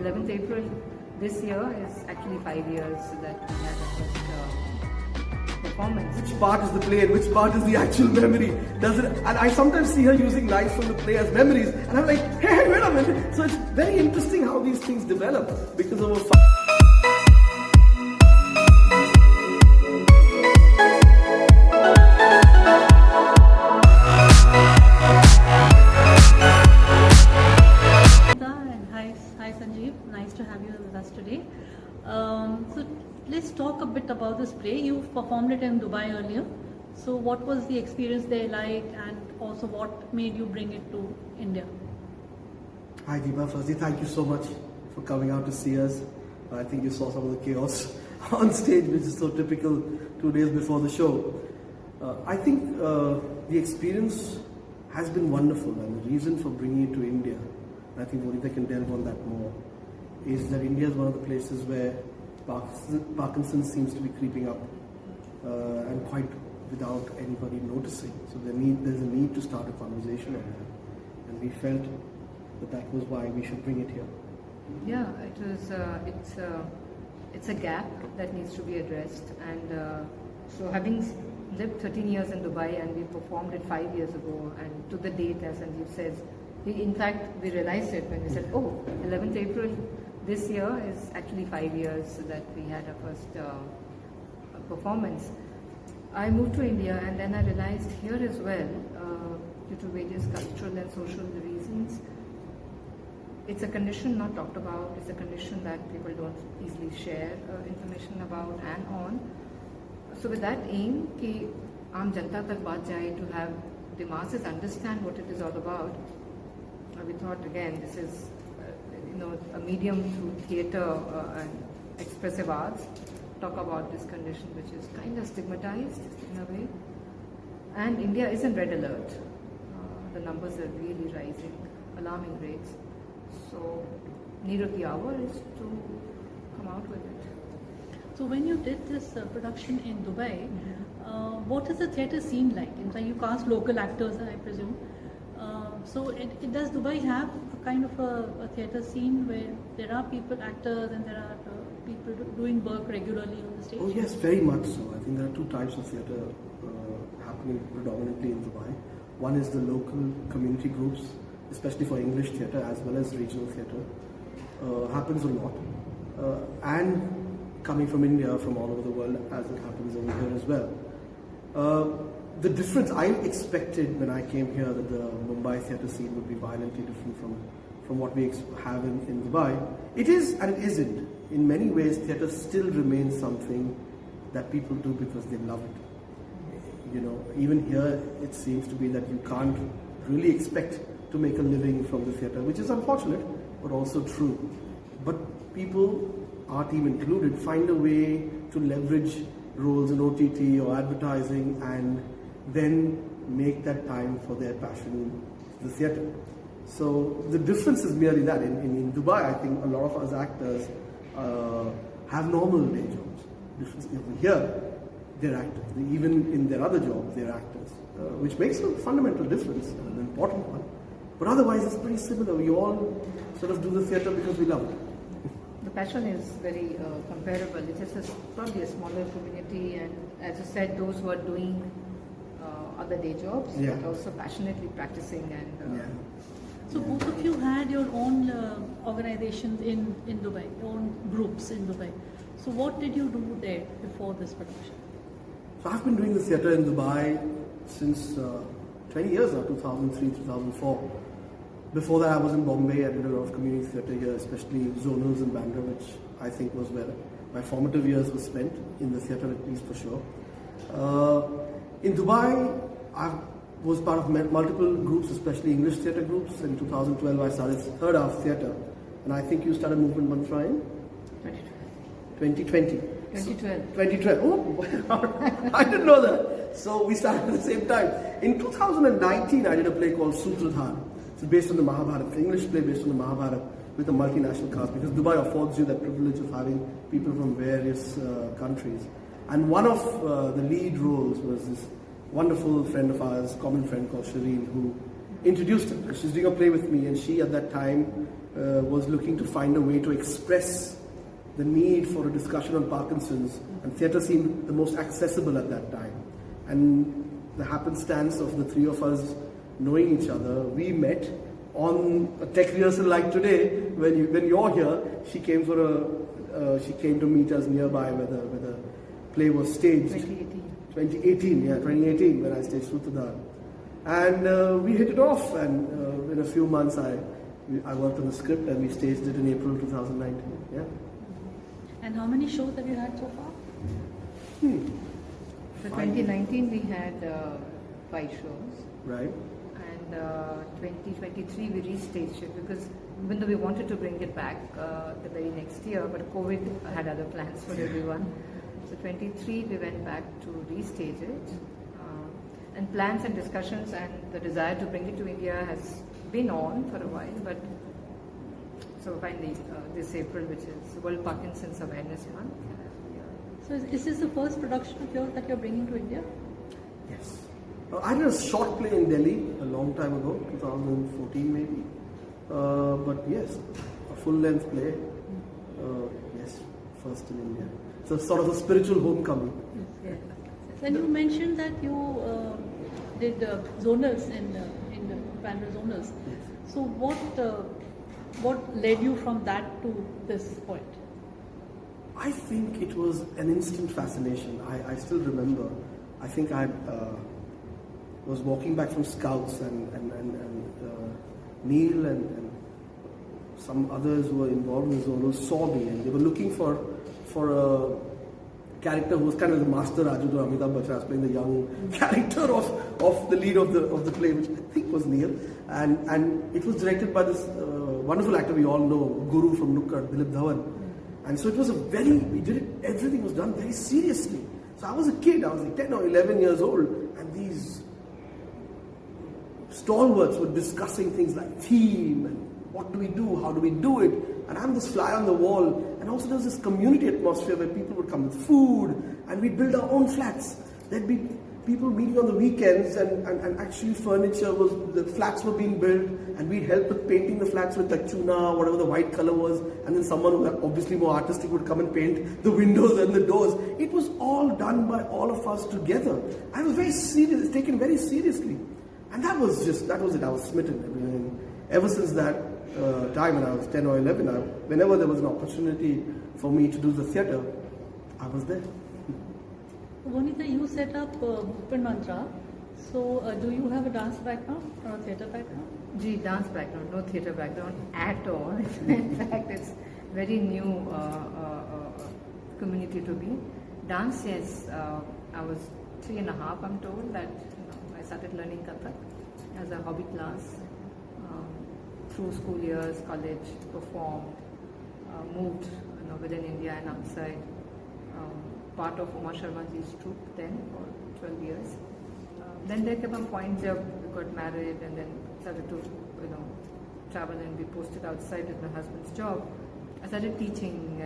11th April this year is actually 5 years that we had our first performance. Which part is the play and which part is the actual memory? Does it? And I sometimes see her using lines from the play as memories, and I'm like, hey, wait a minute. So it's very interesting how these things develop because of a. Hi Sanjeev, nice to have you with us today. So let's talk a bit about this play. You performed it in Dubai earlier. So what was the experience there like, and also what made you bring it to India? Hi Deepa, firstly thank you so much for coming out to see us. I think you saw some of the chaos on stage, which is so typical 2 days before the show. I think the experience has been wonderful, and the reason for bringing it to India, I think Vonita can delve on that more, is that India is one of the places where Parkinson seems to be creeping up and quite without anybody noticing. So there's a need to start a conversation on that, and we felt that was why we should bring it here. Yeah, it's a gap that needs to be addressed, and so having lived 13 years in Dubai and we performed it 5 years ago, and to the date, as Sanjeev says, in fact, we realized it when we said, 11th April this year is actually 5 years that we had our first performance. I moved to India, and then I realized here as well, due to various cultural and social reasons, it's a condition not talked about, it's a condition that people don't easily share information about and on. So with that aim, कि आम जनता तक बात जाए, to have the masses understand what it is all about, we thought again this is a medium through theatre and expressive arts, talk about this condition which is kind of stigmatized in a way. And India is in red alert. The numbers are really rising, alarming rates. So need of the hour is to come out with it. So when you did this production in Dubai, what is the theatre scene like? In fact, you cast local actors, I presume. So does Dubai have a kind of a theatre scene where there are people, actors, and there are people doing work regularly on the stage? Oh yes, very much so. I think there are two types of theatre happening predominantly in Dubai. One is the local community groups, especially for English theatre as well as regional theatre. Happens a lot. And coming from India, from all over the world, as it happens over here as well. The difference, I expected when I came here that the Mumbai theatre scene would be violently different from what we have in Dubai. It is and it isn't. In many ways, theatre still remains something that people do because they love it. Even here, it seems to be that you can't really expect to make a living from the theatre, which is unfortunate, but also true. But people, our team included, find a way to leverage roles in OTT or advertising and then make that time for their passion, the theatre. So the difference is merely that. In Dubai, I think a lot of us actors have normal day jobs. Difference over here, they're actors. Even in their other jobs, they're actors, which makes a fundamental difference, an important one. But otherwise, it's pretty similar. We all sort of do the theatre because we love it. The passion is very comparable. It is probably a smaller community, and as you said, those who are doing other day jobs, but also passionately practicing. And so both of you had your own organizations in Dubai, your own groups in Dubai. So what did you do there before this production? So I've been doing the theatre in Dubai since 20 years now, 2003, 2004. Before that, I was in Bombay. I did a lot of community theatre here, especially zonals in Bandra, which I think was where my formative years were spent, in the theatre at least for sure. In Dubai, I was part of multiple groups, especially English theatre groups. In 2012, I started Third Half Theatre, and I think you started Movement Mantra in 2020. 2012. 2012. Oh, I didn't know that. So we started at the same time. In 2019, I did a play called Sutradhar. It's based on the Mahabharata, an English play based on the Mahabharata with a multinational cast, because Dubai affords you that privilege of having people from various countries. And one of the lead roles was this wonderful friend of ours, common friend called Shireen, who introduced it because she's doing a play with me, and she at that time was looking to find a way to express the need for a discussion on Parkinson's, and theatre seemed the most accessible at that time. And the happenstance of the three of us knowing each other, we met on a tech rehearsal like today. When you're here, she came to meet us nearby where the play was staged. 2018, when I staged Sutradhar. And we hit it off, and in a few months I worked on the script and we staged it in April 2019. Yeah. And how many shows have you had so far? For 2019 we had 5 shows. Right. And 2023 we restaged it because even though we wanted to bring it back the very next year, but COVID had other plans for everyone. So 23 we went back to restage it. And plans and discussions and the desire to bring it to India has been on for a while, but so finally this April, which is World Parkinson's Awareness Month. So is this the first production of yours that you're bringing to India? Yes. I did a short play in Delhi a long time ago, 2014 maybe. But yes, a full-length play. Yes, first in India. So sort of a spiritual homecoming. Yes. And you mentioned that you did zonals in the panel zonals. Yes. So what led you from that to this point? I think it was an instant fascination. I still remember. I think I was walking back from Scouts and Neil and some others who were involved in the zonals saw me, and they were looking for a character who was kind of the master Raju to Amitabh Bachchan was playing the young character of the lead of the play, which I think was Neil, and it was directed by this wonderful actor we all know, Guru from Nukkad, Dilip Dhawan, and so it was everything was done very seriously. So I was a kid, I was like 10 or 11 years old, and these stalwarts were discussing things like theme and what do we do, how do we do it, and I'm this fly on the wall. And also there was this community atmosphere where people would come with food, and we'd build our own flats. There'd be people meeting on the weekends, and actually the flats were being built, and we'd help with painting the flats with like tuna, whatever the white color was, and then someone who was obviously more artistic would come and paint the windows and the doors. It was all done by all of us together. I was very serious, taken very seriously. And that was it, I was smitten. And ever since that time when I was 10 or 11, whenever there was an opportunity for me to do the theatre, I was there. Vonita, you set up Open Mantra. So do you have a dance background or a theatre background? Gee, dance background, no theatre background at all. In fact, it's very new community to me. Dance, yes, I was 3.5, I'm told, that I started learning Kathak as a hobby class. Through school years, college, performed, moved within India and outside. Part of Uma Sharmaji's troupe then for 12 years. Then there came a point where we got married and then started to travel and be posted outside with my husband's job. I started teaching,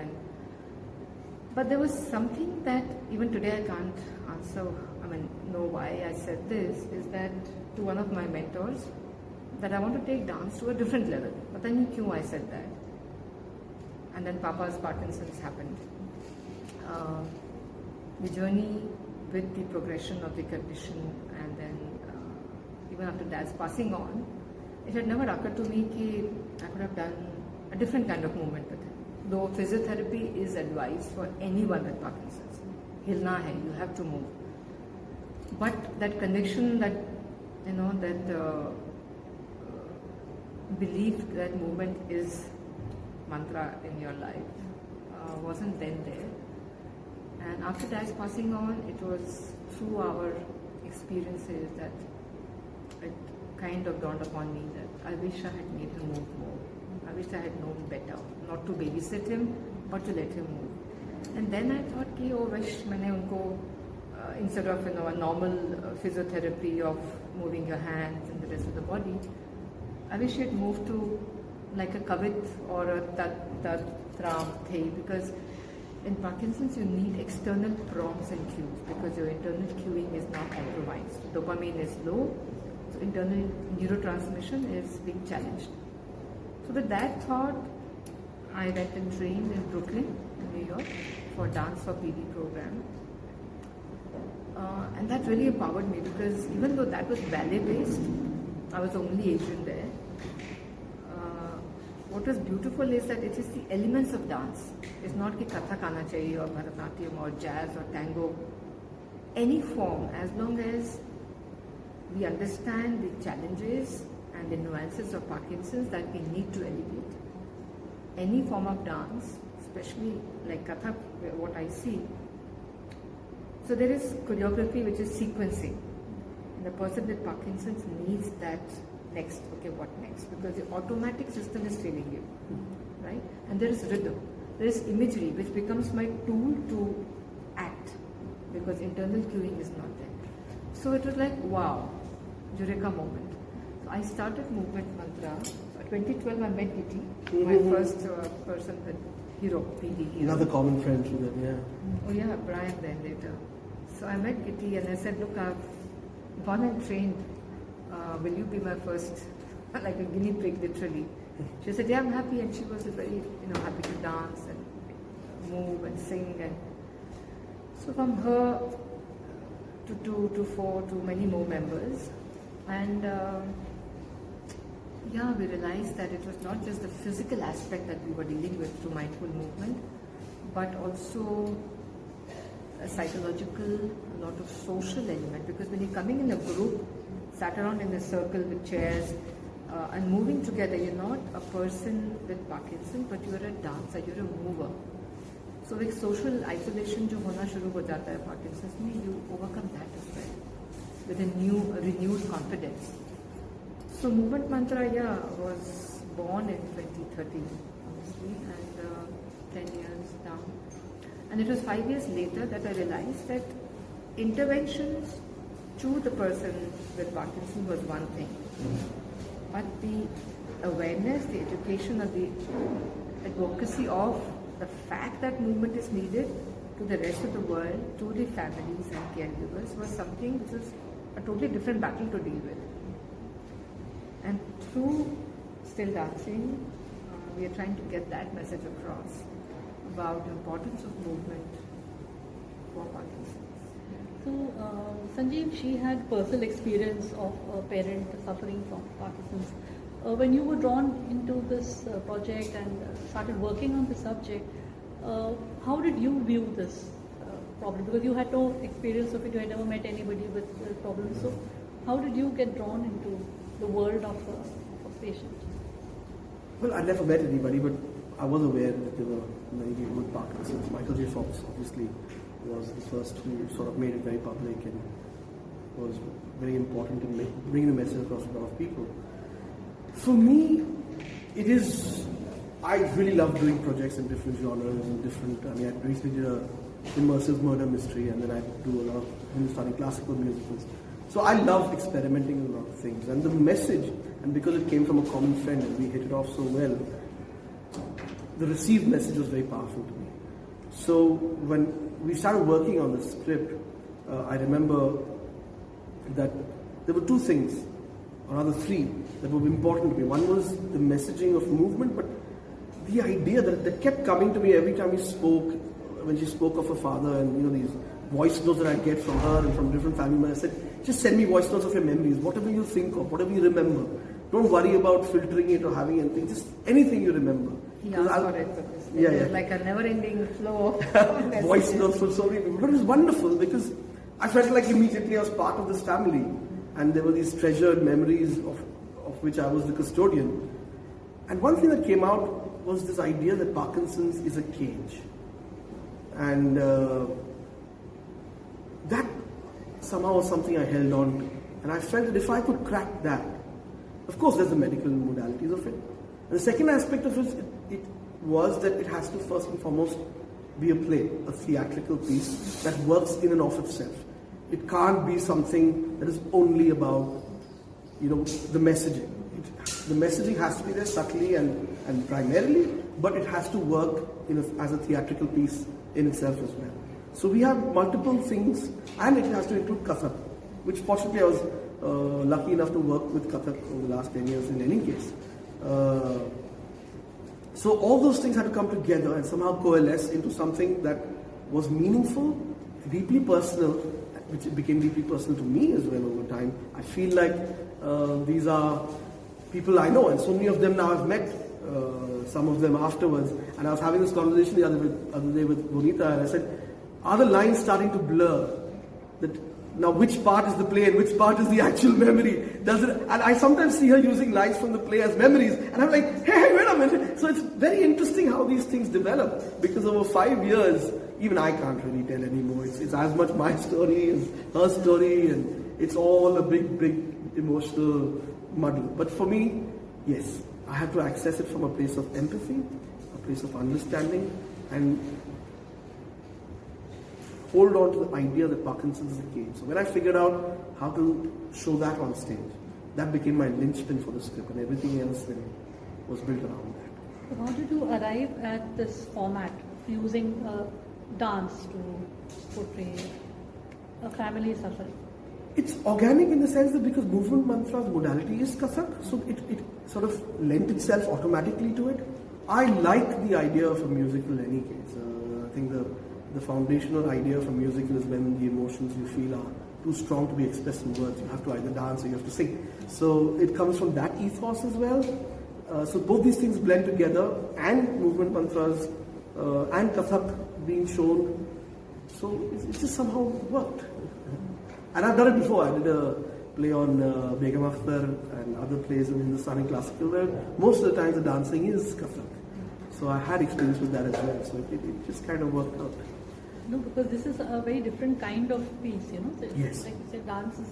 but there was something that even today I can't know why I said this, is that to one of my mentors, that I want to take dance to a different level. But then why I said that. And then Papa's Parkinson's happened. The journey with the progression of the condition, and then even after Dad's passing on, it had never occurred to me that I could have done a different kind of movement with him. Though physiotherapy is advised for anyone with Parkinson's. Hilna hai, you have to move. But that connection, that belief that movement is mantra in your life wasn't then there. And after Dad's passing on, it was through our experiences that it kind of dawned upon me that I wish I had made him move more. I wish I had known better, not to babysit him, but to let him move. And then I thought, instead of a normal physiotherapy of moving your hands and the rest of the body, I wish it moved to like a kavit or a tat ram thay, because in Parkinson's you need external prompts and cues because your internal cueing is now compromised. Dopamine is low, so internal neurotransmission is being challenged. So with that thought, I went and trained in Brooklyn, New York, for Dance for PD program. And that really empowered me, because even though that was ballet based, I was the only Asian there. What was beautiful is that it is the elements of dance. It's not ki Kathak aana chahiye or Bharatanatyam or jazz or tango. Any form, as long as we understand the challenges and the nuances of Parkinson's that we need to elevate. Any form of dance, especially like Kathak, what I see. So there is choreography which is sequencing. And the person with Parkinson's needs that next, okay, what next? Because the automatic system is failing you, right? And there is rhythm. There is imagery which becomes my tool to act, because internal cueing is not there. So it was like, wow, Eureka moment. So I started movement mantra. So 2012 I met Giti, my first person with hero, PD hero. Another common friend to them, yeah. Oh yeah, Brian then later. So I met Giti and I said, look, I've gone and trained. Will you be my first, like a guinea pig, literally? She said, yeah, I'm happy. And she was very, happy to dance and move and sing. And so from her to 2 to 4 to many more members. And yeah, we realized that it was not just the physical aspect that we were dealing with through mindful movement, but also a psychological, a lot of social element. Because when you're coming in a group, sat around in a circle with chairs and moving together, you're not a person with Parkinson, but you're a dancer, you're a mover. So with social isolation जो होना शुरू हो जाता है Parkinson's में, you overcome that as well with a renewed confidence. So movement mantra, yeah, was born in 2013, honestly, and 10 years down. And it was 5 years later that I realized that interventions to the person with Parkinson was one thing, but the awareness, the education, or the advocacy of the fact that movement is needed to the rest of the world, to the families and caregivers, was something which was a totally different battle to deal with. And through Still Dancing, we are trying to get that message across about the importance of movement for Parkinson's. So, Sanjeev, she had personal experience of a parent suffering from Parkinson's. When you were drawn into this project and started working on the subject, how did you view this problem? Because you had no experience of it, you had never met anybody with the problem. So, how did you get drawn into the world of a patient? Well, I never met anybody, but I was aware that there were many people with Parkinson's. Michael J. Fox, obviously, was the first who sort of made it very public and was very important in bringing the message across to a lot of people. For me, I really love doing projects in different genres and different, I recently did a immersive murder mystery, and then I do a lot of Hindustani classical musicals. So I love experimenting with a lot of things, and the message, and because it came from a common friend and we hit it off so well, the received message was very powerful to me. So when we started working on the script, I remember that there were two things, or rather three, that were important to me. One was the messaging of movement, but the idea that kept coming to me every time we spoke, when she spoke of her father, and these voice notes that I get from her and from different family members. I said, just send me voice notes of your memories, whatever you think of, whatever you remember. Don't worry about filtering it or having anything, just anything you remember. He asked for it, obviously. Yeah. There's like a never-ending flow of voice notes from so many people. But it was wonderful because I felt like immediately I was part of this family, and there were these treasured memories of which I was the custodian. And one thing that came out was this idea that Parkinson's is a cage. And that somehow was something I held on to. And I felt that if I could crack that, of course there's the medical modalities of it. And the second aspect of it was that it has to first and foremost be a play, a theatrical piece that works in and of itself. It can't be something that is only about, the messaging. The messaging has to be there subtly and primarily, but it has to work as a theatrical piece in itself as well. So we have multiple things, and it has to include Kathak, which fortunately I was lucky enough to work with Kathak over the last 10 years in any case. So all those things had to come together and somehow coalesce into something that was meaningful, deeply personal, which became deeply personal to me as well over time. I feel like these are people I know, and so many of them now I've met, some of them afterwards. And I was having this conversation the other day with Vonita, and I said, are the lines starting to blur? That now which part is the play and which part is the actual memory? Does it? And I sometimes see her using lines from the play as memories, and I'm like, hey, wait a minute. So it's very interesting how these things develop, because over 5 years, even I can't really tell anymore. It's as much my story as her story, and it's all a big emotional muddle. But for me, yes, I have to access it from a place of empathy, a place of understanding, and hold on to the idea that Parkinson's is a case. So when I figured out how to show that on stage, that became my linchpin for the script, and everything else then was built around that. So how did you arrive at this format of using dance to portray a family suffering? It's organic in the sense that because movement mantra's modality is Kathak, so it sort of lent itself automatically to it. I like the idea of a musical in any case. I think the foundational idea of a musical is when the emotions you feel are too strong to be expressed in words. You have to either dance or you have to sing. So it comes from that ethos as well. So both these things blend together, and movement mantras and Kathak being shown. So it just somehow worked. And I've done it before. I did a play on Begum Akhtar and other plays in Hindustani classical where most of the time the dancing is Kathak. So I had experience with that as well. So it just kind of worked out. No, because this is a very different kind of piece, you know. So yes. Like you said, dance is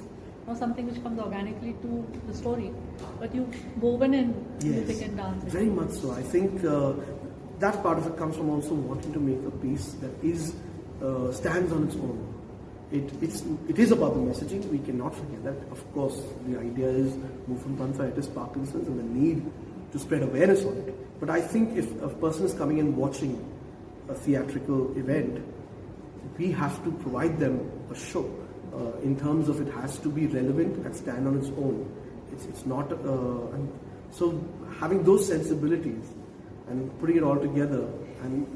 not something which comes organically to the story, but you woven in music and dance. Very much so. I think that part of it comes from also wanting to make a piece that is stands on its own. It is about the messaging. We cannot forget that. Of course, the idea is movement mantra, it is Parkinson's, and the need to spread awareness on it. But I think if a person is coming and watching a theatrical event, we have to provide them a show in terms of it has to be relevant and stand on its own. It's not, and so having those sensibilities and putting it all together, and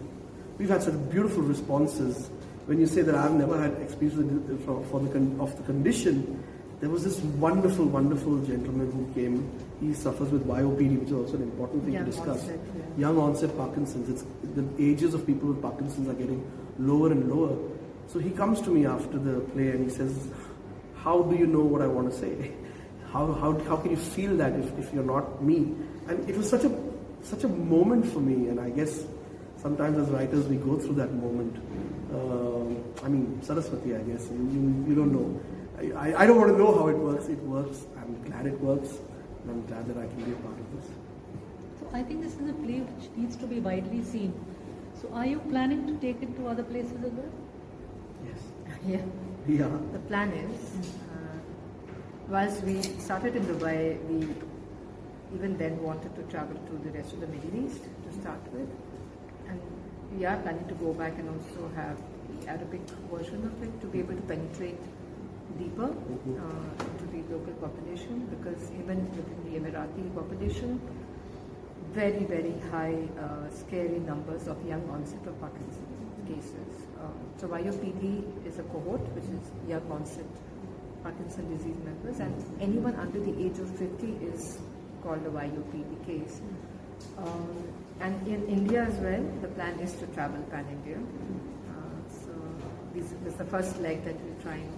we've had such beautiful responses. When you say that I've never had experience of the condition, there was this wonderful gentleman who came. He suffers with YOPD, which is also an important thing to discuss. Onset, Young onset Parkinson's. The ages of people with Parkinson's are getting lower and lower. So he comes to me after the play and he says, how do you know what I want to say? How can you feel that if you're not me? And it was such a moment for me, and I guess sometimes as writers we go through that moment. I mean, Saraswati, I guess, you don't know. I don't want to know how it works. It works. I'm glad it works, and I'm glad that I can be a part of this. So I think this is a play which needs to be widely seen. So are you planning to take it to other places as well? Yes. Yeah. The plan is, whilst we started in Dubai, we even then wanted to travel to the rest of the Middle East to start with. And we are planning to go back and also have the Arabic version of it to be able to penetrate deeper into the local population, because even within the Emirati population, very high scary numbers of young onset of Parkinson's cases. So YOPD is a cohort which is young onset Parkinson disease members, and anyone under the age of 50 is called a YOPD case. And in India as well, the plan is to travel pan-India. So this is the first leg that we're trying.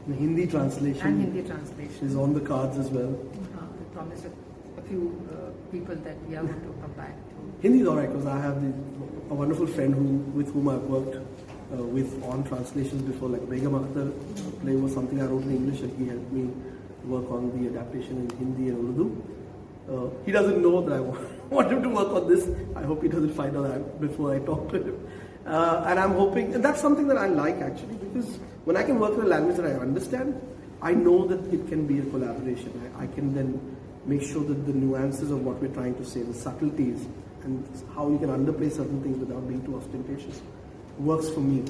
The Hindi translation. And Hindi translation. Is on the cards as well. We promised a few people that we are going to come back to. Hindi is alright, because I have a wonderful friend with whom I've worked with on translations before, like Begum Akhtar play was something I wrote in English, and he helped me work on the adaptation in Hindi and Urdu. He doesn't know that I want him to work on this. I hope he doesn't find out that before I talk to him. And I'm hoping, and that's something that I like actually, because when I can work in a language that I understand, I know that it can be a collaboration. I can then make sure that the nuances of what we're trying to say, the subtleties, and how you can underplay certain things without being too ostentatious, works for me.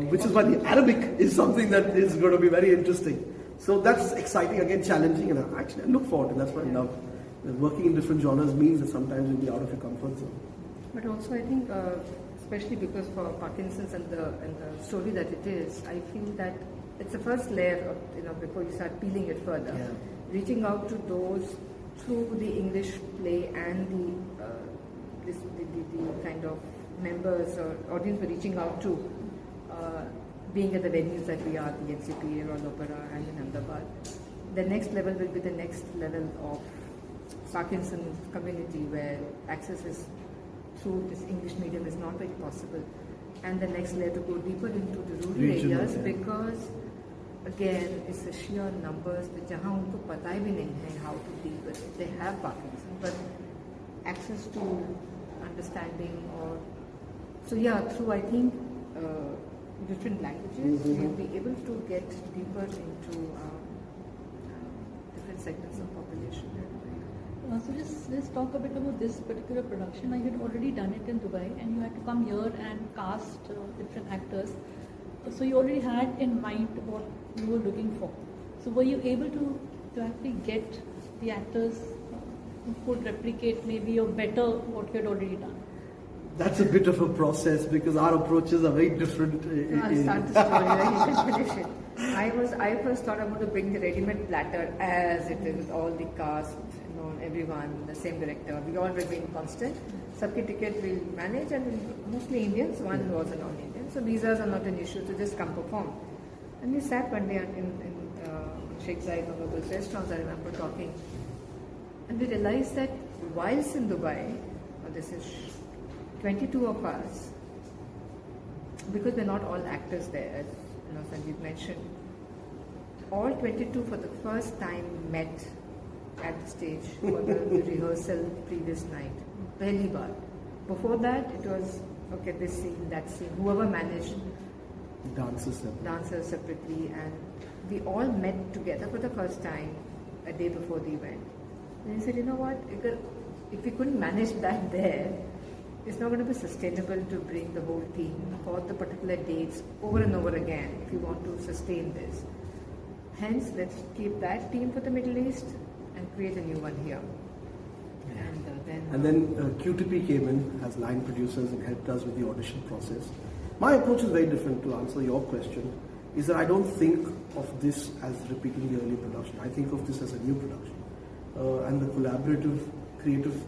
Which is why the Arabic is something that is going to be very interesting. So that's exciting, again challenging, and I look forward to it. That's what I love. Working in different genres means that sometimes you'll be out of your comfort zone. But also, I think, especially because for Parkinson's and the story that it is, I feel that it's the first layer of, before you start peeling it further. Yeah. Reaching out to those through the English play and the kind of members or audience we're reaching out to, being at the venues that we are, the NCP, Royal Opera and in Ahmedabad. The next level will be the next level of Parkinson's community where access is through this English medium is not very possible. And the next layer to go deeper into the rural areas, because again it's the sheer numbers that jahan unko pata bhi nahi hai how to deal with it. They have Parkinson, but access to understanding through I think different languages we'll be able to get deeper into different segments of population. So let's talk a bit about this particular production. I had already done it in Dubai, and you had to come here and cast different actors. So you already had in mind what you were looking for. So were you able to actually get the actors who could replicate maybe or better what you had already done? That's a bit of a process because our approaches are very different. I'll start the story where you can finish it. I first thought I want to bring the ready-made platter as it is with all the cast, everyone, the same director. We all remain constant. Sabki ticket we'll manage, and mostly Indians. One was a non-Indian, so visas are not an issue. So just come perform. And we sat one day in Sheikh Zayed, one of those restaurants. I remember talking, and we realized that whilst in Dubai, this is 22 of us, because we're not all actors there, as Sanjeev mentioned, all 22 for the first time met at the stage for the rehearsal previous night. Pehli baar. Before that, it was, okay, this scene, that scene, whoever managed dancers separately, and we all met together for the first time a day before the event. And he said, you know what, if we couldn't manage that there, it's not going to be sustainable to bring the whole team for the particular dates over and over again if you want to sustain this. Hence, let's keep that team for the Middle East and create a new one here. And then QTP came in as line producers and helped us with the audition process. My approach is very different to answer your question, is that I don't think of this as repeating the early production. I think of this as a new production. And the collaborative, creative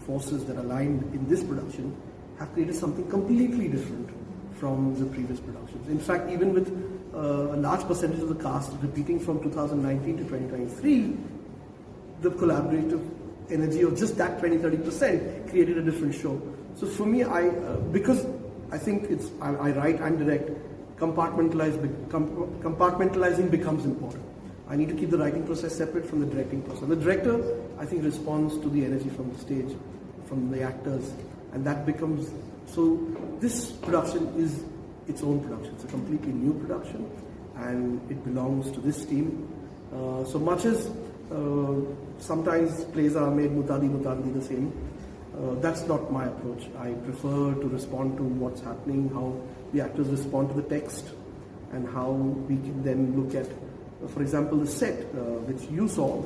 forces that aligned in this production have created something completely different from the previous productions. In fact, even with a large percentage of the cast repeating from 2019 to 2023, the collaborative energy of just that 20-30% created a different show. So for me, because I think I write and direct, compartmentalizing becomes important. I need to keep the writing process separate from the directing process. The director, I think, responds to the energy from the stage, from the actors, and that becomes, so this production is its own production. It's a completely new production, and it belongs to this team. So much as sometimes plays are made mutadi the same, that's not my approach. I prefer to respond to what's happening, how the actors respond to the text, and how we can then look at, for example, the set which you saw.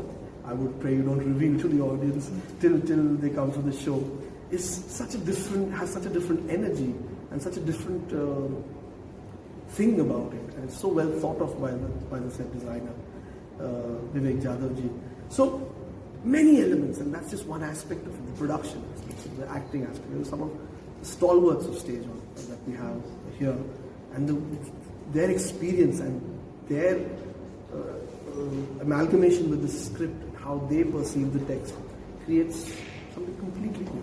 I would pray you don't reveal to the audience till they come to the show. Has such a different energy and such a different thing about it, and it's so well thought of by the set designer Vivek Jadavji. So many elements, and that's just one aspect of it, the production aspect, the acting aspect. Some of the stalwarts of stage that we have here, and their experience and their amalgamation with the script, and how they perceive the text, creates something completely new.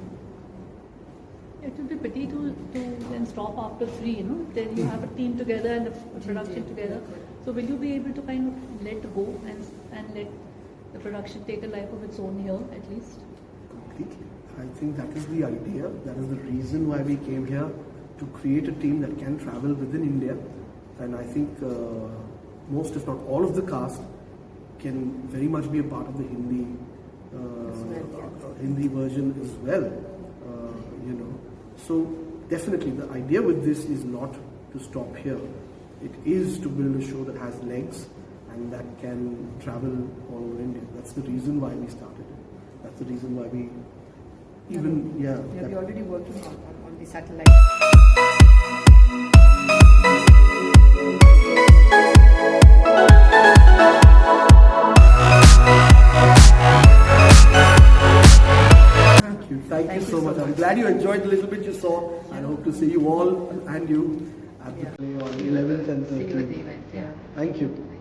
It would be pity to then stop after 3, Then you have a team together and the production together. So will you be able to kind of let go and let the production take a life of its own here, at least? Completely. I think that is the idea. That is the reason why we came here, to create a team that can travel within India. And I think most, if not all, of the cast can very much be a part of the Hindi version as well. So definitely the idea with this is not to stop here. It is to build a show that has legs and that can travel all over India. That's the reason why we started it. That's the reason why we we're already working on the satellite. Thank you so much. I'm glad you enjoyed the little bit you saw, and hope to see you all and you at the play on 11th and 13th. See you at the event. Yeah. Thank you.